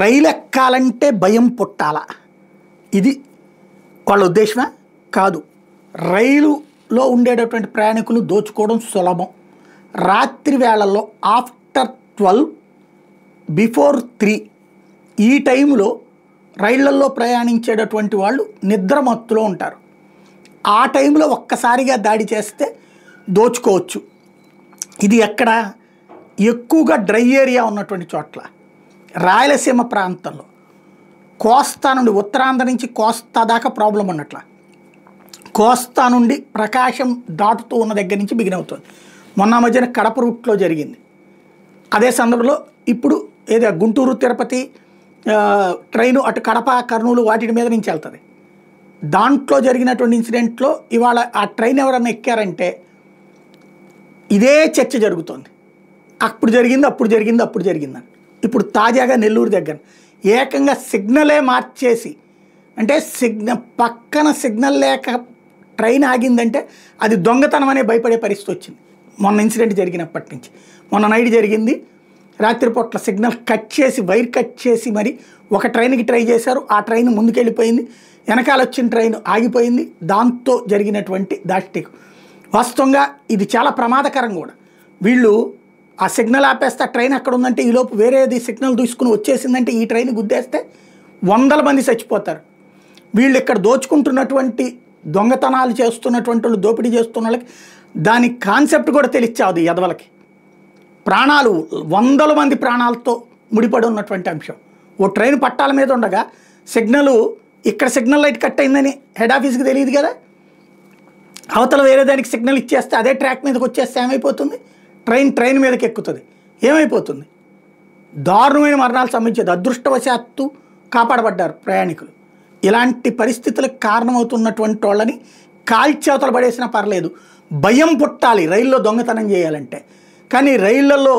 రైలు ఎక్కాలంటే భయం పుట్టాల, ఇది వాళ్ళ ఉద్దేశమా? కాదు. రైలులో ఉండేటటువంటి ప్రయాణికులు దోచుకోవడం సులభం. రాత్రి వేళల్లో ఆఫ్టర్ 12 బిఫోర్ 3 ఈ టైంలో రైళ్లల్లో ప్రయాణించేటటువంటి వాళ్ళు నిద్రమత్తులో ఉంటారు. ఆ టైంలో ఒక్కసారిగా దాడి చేస్తే దోచుకోవచ్చు. ఇది ఎక్కడ? ఎక్కువగా డ్రై ఏరియా ఉన్నటువంటి చోట్ల, రాయలసీమ ప్రాంతంలో, కోస్తా నుండి ఉత్తరాంధ్ర నుంచి కోస్తా దాకా ప్రాబ్లం ఉన్నట్ల. కోస్తా నుండి ప్రకాశం దాటుతూ ఉన్న దగ్గర నుంచి బిగిన్ అవుతుంది. మొన్న మధ్యన కడప రూట్లో జరిగింది. అదే సందర్భంలో ఇప్పుడు ఏదో గుంటూరు తిరుపతి ట్రైను అటు కడప కర్నూలు వాటి మీద నుంచి వెళ్తుంది. దాంట్లో జరిగినటువంటి ఇన్సిడెంట్లో ఇవాళ ఆ ట్రైన్ ఎవరన్నా ఎక్కారంటే ఇదే చర్చ జరుగుతుంది. అప్పుడు జరిగింది, అప్పుడు జరిగింది, అప్పుడు జరిగిందని. ఇప్పుడు తాజాగా నెల్లూరు దగ్గర ఏకంగా సిగ్నలే మార్చేసి, అంటే పక్కన సిగ్నల్ లేక ట్రైన్ ఆగిందంటే అది దొంగతనం అనే భయపడే పరిస్థితి వచ్చింది. మొన్న ఇన్సిడెంట్ జరిగినప్పటి నుంచి. మొన్న నైట్ జరిగింది. రాత్రిపూట్ల సిగ్నల్ కట్ చేసి, వైర్ కట్ చేసి మరి ఒక ట్రైన్కి ట్రై చేశారు. ఆ ట్రైన్ ముందుకెళ్ళిపోయింది, వెనకాల వచ్చిన ట్రైన్ ఆగిపోయింది. దాంతో జరిగినటువంటి దాష్టికం. వాస్తవంగా ఇది చాలా ప్రమాదకరం కూడా. వీళ్ళు ఆ సిగ్నల్ ఆపేస్తే ఆ ట్రైన్ అక్కడ ఉందంటే ఈలోపు వేరేది సిగ్నల్ తీసుకుని వచ్చేసిందంటే ఈ ట్రైన్ గుద్దేస్తే 100 మంది చచ్చిపోతారు. వీళ్ళు ఇక్కడ దోచుకుంటున్నటువంటి దొంగతనాలు చేస్తున్నటువంటి వాళ్ళు, దోపిడీ చేస్తున్న వాళ్ళకి దాని కాన్సెప్ట్ కూడా తెలియచాదు. ఎదవలకి ప్రాణాలు, 100 మంది ప్రాణాలతో ముడిపడి ఉన్నటువంటి అంశం. ఓ ట్రైన్ పట్టాల మీద ఉండగా సిగ్నల్, ఇక్కడ సిగ్నల్ లైట్ కట్ అయిందని హెడ్ ఆఫీస్కి తెలియదు కదా. అవతల వేరే దానికి సిగ్నల్ ఇచ్చేస్తే అదే ట్రాక్ మీదకి వచ్చేస్తే ఏమైపోతుంది? ట్రైన్ మీదకి ఎక్కుతుంది, ఏమైపోతుంది? దారుణమైన మరణాలు సంభవించేది. అదృష్టవశాత్తు కాపాడబడ్డారు ప్రయాణికులు. ఇలాంటి పరిస్థితులకు కారణమవుతున్నటువంటి వాళ్ళని కాల్చేవతలు పడేసినా పర్లేదు, భయం పుట్టాలి రైల్లో దొంగతనం చేయాలంటే. కానీ రైళ్లలో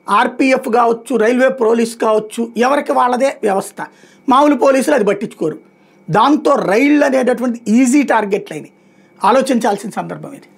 ఆర్పిఎఫ్ కావచ్చు, రైల్వే పోలీస్ కావచ్చు, ఎవరికి వాళ్ళదే వ్యవస్థ. మామూలు పోలీసులు అది పట్టించుకోరు. దాంతో రైళ్ళు అనేటటువంటి ఈజీ టార్గెట్లైనవి. ఆలోచించాల్సిన సందర్భం ఇది.